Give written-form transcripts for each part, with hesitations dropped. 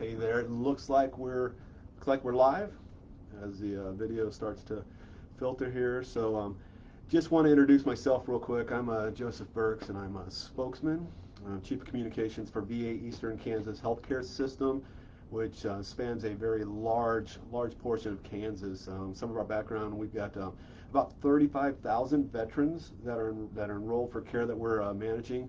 Hey there, it looks like we're live as the video starts to filter here. So just want to introduce myself real quick. I'm Joseph Burks, and I'm a spokesman, Chief of Communications for VA Eastern Kansas Healthcare System, which spans a very large portion of Kansas. Some of our background, we've got about 35,000 veterans that are enrolled for care that we're managing,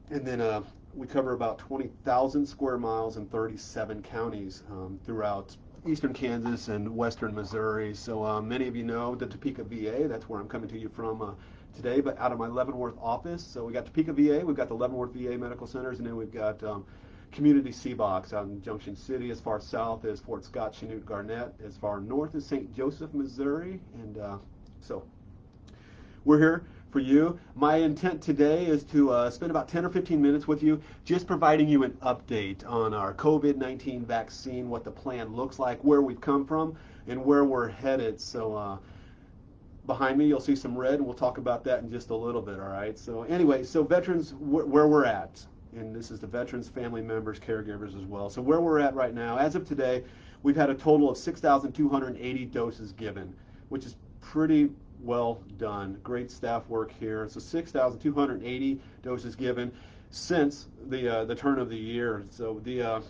and then we cover about 20,000 square miles in 37 counties throughout eastern Kansas and western Missouri. So many of you know the Topeka VA. That's where I'm coming to you from today, but out of my Leavenworth office. So we got Topeka VA, we've got the Leavenworth VA Medical Centers, and then we've got Community C-Box out in Junction City, as far south as Fort Scott, Chanute, Garnett, as far north as St. Joseph, Missouri. And so we're here for you. My intent today is to spend about 10 or 15 minutes with you, just providing you an update on our COVID-19 vaccine, what the plan looks like, where we've come from, and where we're headed. So behind me, you'll see some red, and we'll talk about that in just a little bit, all right? So anyway, so veterans, where we're at, and this is the veterans, family members, caregivers as well. So where we're at right now, as of today, we've had a total of 6,280 doses given, which is pretty well done. Great staff work here. So 6,280 doses given since the turn of the year. So the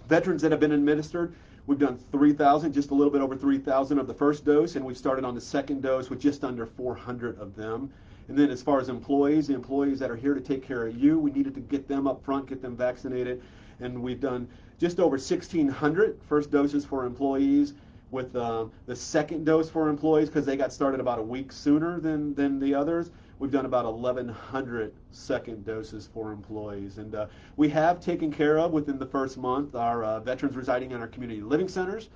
veterans that have been administered, we've done 3,000, just a little bit over 3,000 of the first dose, and we've started on the second dose with just under 400 of them. And then as far as employees, the employees that are here to take care of you, we needed to get them up front, get them vaccinated, and we've done just over 1,600 first doses for employees, with the second dose for employees, because they got started about a week sooner than the others. We've done about 1,100 second doses for employees. And we have taken care of, within the first month, our veterans residing in our community living centers,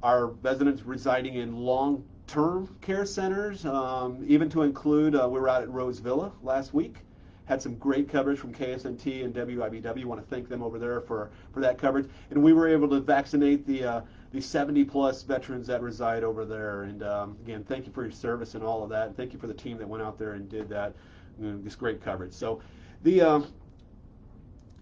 our residents residing in long-term care centers, even to include, we were out at Rose Villa last week. Had some great coverage from KSNT and WIBW. Want to thank them over there for that coverage. And we were able to vaccinate the 70-plus veterans that reside over there. And again, thank you for your service and all of that. And thank you for the team that went out there and did that. This great coverage. So the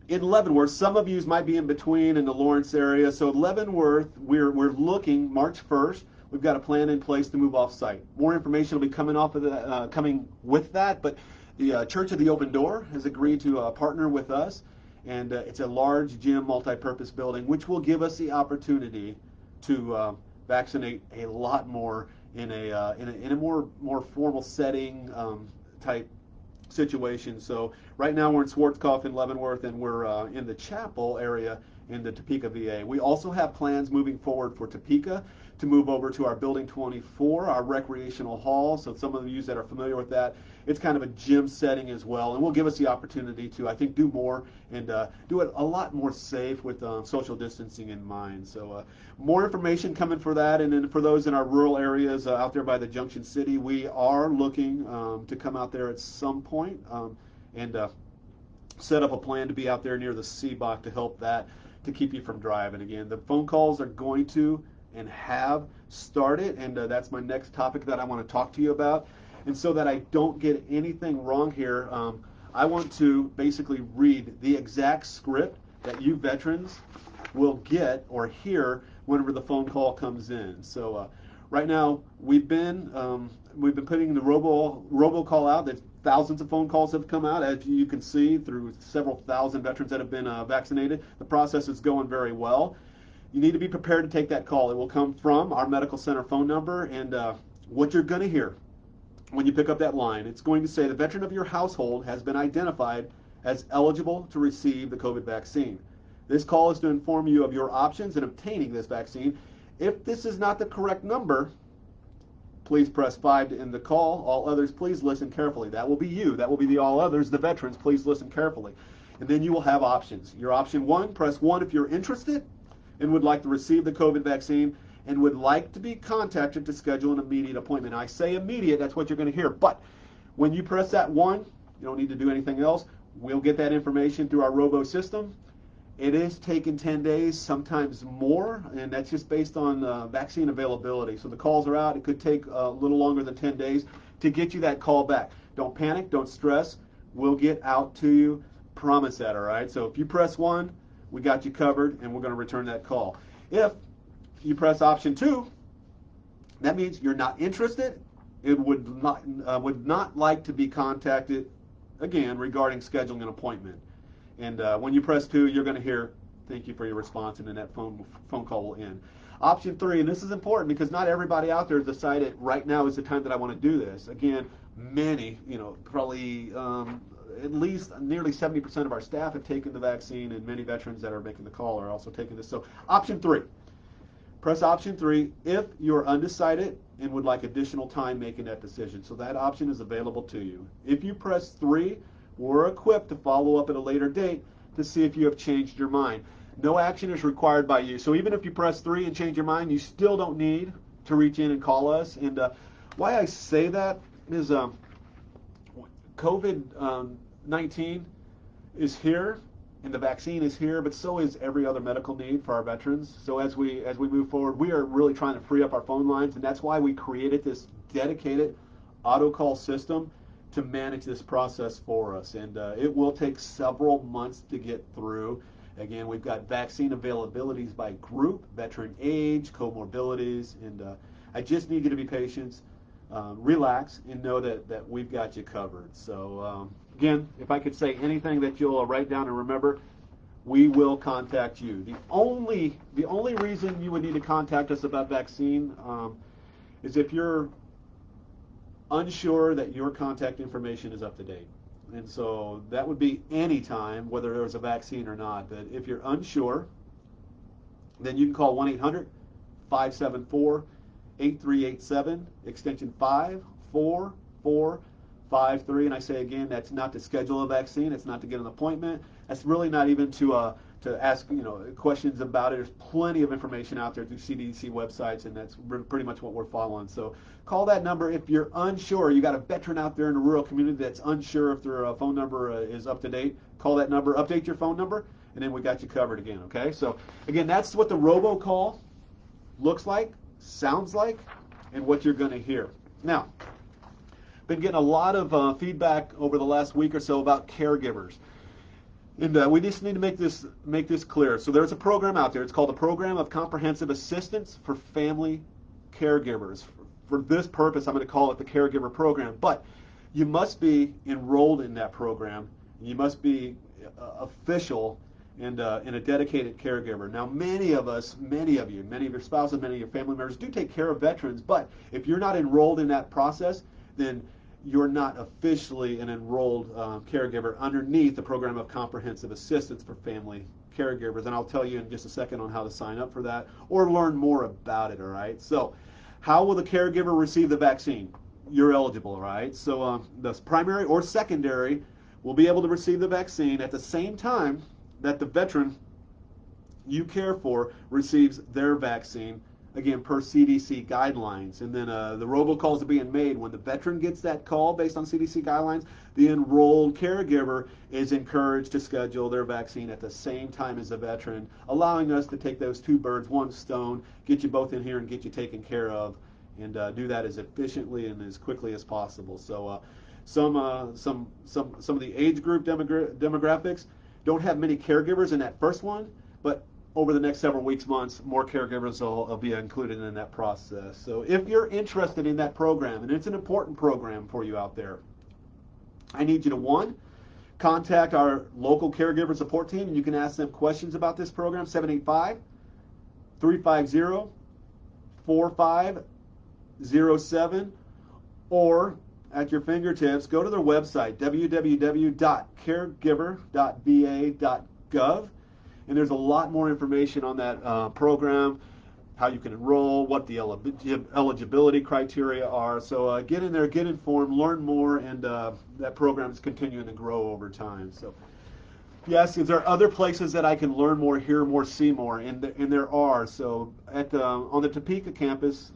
in Leavenworth, some of you might be in between in the Lawrence area. So Leavenworth, we're looking March 1st. We've got a plan in place to move off-site. More information will be coming off of the, coming with that, but the Church of the Open Door has agreed to partner with us, and it's a large gym, multi-purpose building, which will give us the opportunity to vaccinate a lot more in a more formal setting type situation. So right now we're in Schwarzkopf in Leavenworth, and we're in the chapel area in the Topeka VA. We also have plans moving forward for Topeka to move over to our Building 24, our recreational hall. So some of you that are familiar with that, it's kind of a gym setting as well, and will give us the opportunity to, I think, do more and do it a lot more safe with social distancing in mind. So more information coming for that. And then for those in our rural areas out there by the Junction City, we are looking to come out there at some point and set up a plan to be out there near the CBOC to help that, to keep you from driving. Again, the phone calls are going to and have started, and that's my next topic that I want to talk to you about. And so that I don't get anything wrong here, I want to basically read the exact script that you veterans will get or hear whenever the phone call comes in. So right now we've been putting the robocall out. There's thousands of phone calls have come out, as you can see, through several thousand veterans that have been vaccinated. The process is going very well. You need to be prepared to take that call. It will come from our medical center phone number, and what you're going to hear when you pick up that line, it's going to say the veteran of your household has been identified as eligible to receive the COVID vaccine. This call is to inform you of your options in obtaining this vaccine. If this is not the correct number, please press 5 to end the call. All others, please listen carefully. That will be you. That will be the all others, the veterans. Please listen carefully. And then you will have options. Your option 1, press 1 if you're interested and would like to receive the COVID vaccine and would like to be contacted to schedule an immediate appointment. I say immediate, that's what you're going to hear. But when you press that 1, you don't need to do anything else. We'll get that information through our robo system. It is taking 10 days, sometimes more, and that's just based on vaccine availability. So the calls are out. It could take a little longer than 10 days to get you that call back. Don't panic. Don't stress. We'll get out to you. Promise that, all right? So if you press 1, we got you covered, and we're going to return that call. If you press option 2, that means you're not interested. It would not like to be contacted again regarding scheduling an appointment. And when you press 2, you're going to hear, "Thank you for your response," and then that phone call will end. Option 3, and this is important because not everybody out there decided right now is the time that I want to do this. Again, many, probably at least nearly 70% of our staff have taken the vaccine, and many veterans that are making the call are also taking this. So option 3. Press option 3 if you're undecided and would like additional time making that decision. So that option is available to you. If you press 3, we're equipped to follow up at a later date to see if you have changed your mind. No action is required by you. So even if you press 3 and change your mind, you still don't need to reach in and call us. And why I say that is COVID-19 is here, and the vaccine is here, but so is every other medical need for our veterans. So as we move forward, we are really trying to free up our phone lines, and that's why we created this dedicated auto call system to manage this process for us. And it will take several months to get through. Again, we've got vaccine availabilities by group, veteran age, comorbidities, and I just need you to be patient, relax, and know that we've got you covered. So again, if I could say anything that you'll write down and remember, we will contact you. The only reason you would need to contact us about vaccine is if you're unsure that your contact information is up to date. And so that would be any time, whether there's a vaccine or not. But if you're unsure, then you can call 1-800-574-8387, extension 54453. And I say again, that's not to schedule a vaccine. It's not to get an appointment. That's really not even to ask questions about it. There's plenty of information out there through CDC websites, and that's pretty much what we're following. So call that number if you're unsure. You got a veteran out there in the rural community that's unsure if their phone number is up to date. Call that number, update your phone number, and then we got you covered again. Okay. So again, that's what the robocall looks like, sounds like, and what you're going to hear. Now, been getting a lot of feedback over the last week or so about caregivers. And we just need to make this clear. So there's a program out there. It's called the Program of Comprehensive Assistance for Family Caregivers. For this purpose, I'm going to call it the Caregiver Program. But you must be enrolled in that program. You must be official and a dedicated caregiver. Now, many of you, many of your spouses, many of your family members do take care of veterans. But if you're not enrolled in that process, then you're not officially an enrolled caregiver underneath the Program of Comprehensive Assistance for Family Caregivers. And I'll tell you in just a second on how to sign up for that or learn more about it, all right? So how will the caregiver receive the vaccine? You're eligible, all right? So the primary or secondary will be able to receive the vaccine at the same time that the veteran you care for receives their vaccine, again, per CDC guidelines. And then the robocalls are being made. When the veteran gets that call based on CDC guidelines, the enrolled caregiver is encouraged to schedule their vaccine at the same time as the veteran, allowing us to take those two birds, one stone, get you both in here and get you taken care of, and do that as efficiently and as quickly as possible. So some of the age group demographics don't have many caregivers in that first one, but over the next several weeks, months, more caregivers will be included in that process. So if you're interested in that program, and it's an important program for you out there, I need you to, one, contact our local caregiver support team, and you can ask them questions about this program, 785-350-4507, or at your fingertips, go to their website, www.caregiver.va.gov. And there's a lot more information on that program, how you can enroll, what the eligibility criteria are. So get in there, get informed, learn more, and that program is continuing to grow over time. So yes, is there other places that I can learn more, hear more, see more? And there are. So on the Topeka campus,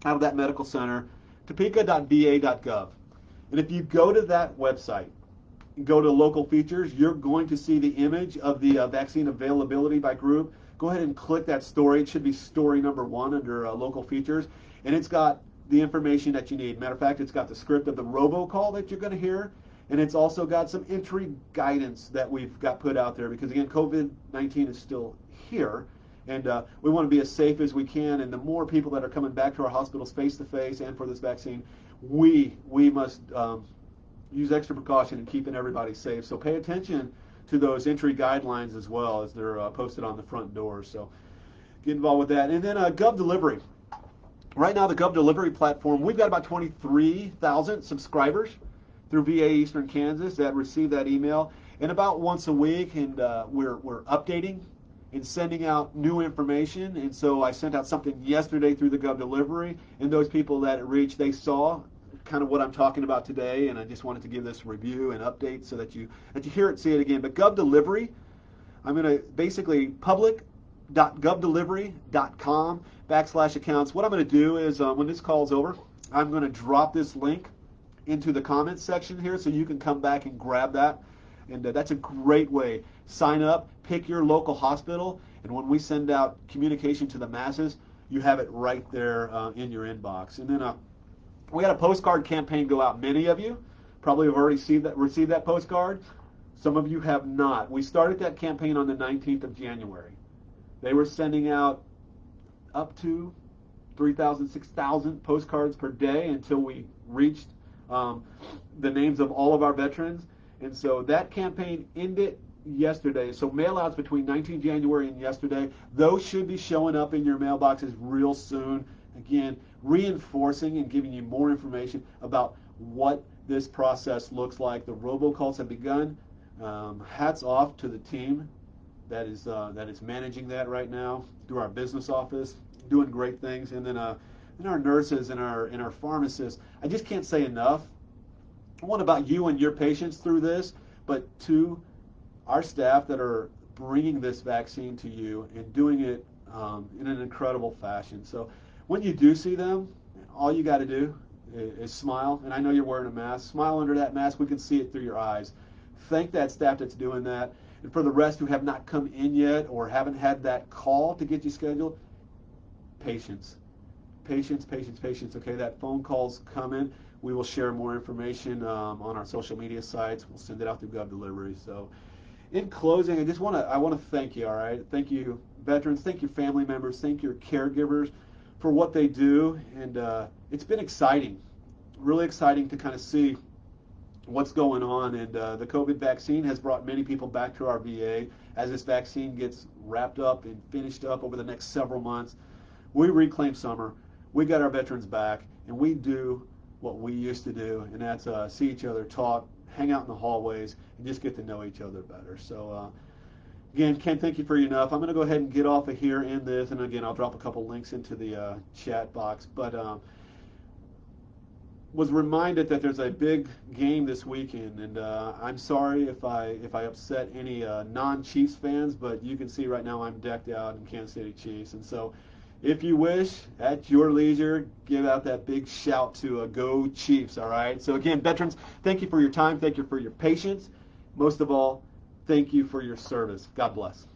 out of that medical center, topeka.va.gov. And if you go to that website, go to local features, you're going to see the image of the vaccine availability by group. Go ahead and click that story. It should be story number 1 under local features, and it's got the information that you need. Matter of fact, it's got the script of the robocall that you're going to hear, And it's also got some entry guidance that we've got put out there because, again, COVID-19 is still here. And we want to be as safe as we can. And the more people that are coming back to our hospitals face-to-face and for this vaccine, we must use extra precaution in keeping everybody safe. So pay attention to those entry guidelines as well as they're posted on the front doors. So get involved with that. And then Gov Delivery. Right now, the Gov Delivery platform, we've got about 23,000 subscribers through VA Eastern Kansas that receive that email. And about once a week, and we're updating and sending out new information. And so I sent out something yesterday through the Gov Delivery, and those people that it reached, they saw kind of what I'm talking about today, and I just wanted to give this review and update so that you hear it, see it again. But Gov Delivery, I'm going to basically public.govdelivery.com/accounts. What I'm going to do is when this call's over, I'm going to drop this link into the comments section here so you can come back and grab that. And that's a great way. Sign up, pick your local hospital, and when we send out communication to the masses, you have it right there in your inbox. And then we had a postcard campaign go out. Many of you probably have already received that postcard. Some of you have not. We started that campaign on the 19th of January. They were sending out up to 3,000, 6,000 postcards per day until we reached the names of all of our veterans. And so that campaign ended yesterday. So mail-outs between 19 January and yesterday, those should be showing up in your mailboxes real soon. Again, reinforcing and giving you more information about what this process looks like. The robocalls have begun. Hats off to the team that is managing that right now through our business office, doing great things. And then our nurses and our pharmacists. I just can't say enough. One about you and your patients through this, but to our staff that are bringing this vaccine to you and doing it in an incredible fashion. So when you do see them, all you got to do is smile. And I know you're wearing a mask. Smile under that mask. We can see it through your eyes. Thank that staff that's doing that. And for the rest who have not come in yet or haven't had that call to get you scheduled, patience. Patience, patience, patience. Okay, that phone call's coming. We will share more information on our social media sites. We'll send it out through Gov Delivery. So in closing, I want to thank you, all right? Thank you, veterans. Thank you, family members. Thank your caregivers for what they do. And it's been exciting, really exciting to kind of see what's going on. And the COVID vaccine has brought many people back to our VA. As this vaccine gets wrapped up and finished up over the next several months, we reclaim summer. We got our veterans back, and we do what we used to do, and that's see each other, talk, hang out in the hallways, and just get to know each other better. So again, can't thank you for you enough. I'm going to go ahead and get off of here in this, and again, I'll drop a couple links into the chat box. But was reminded that there's a big game this weekend, and I'm sorry if I upset any non-Chiefs fans, but you can see right now I'm decked out in Kansas City Chiefs, and so if you wish, at your leisure, give out that big shout to Go Chiefs, all right? So again, veterans, thank you for your time. Thank you for your patience. Most of all, thank you for your service. God bless.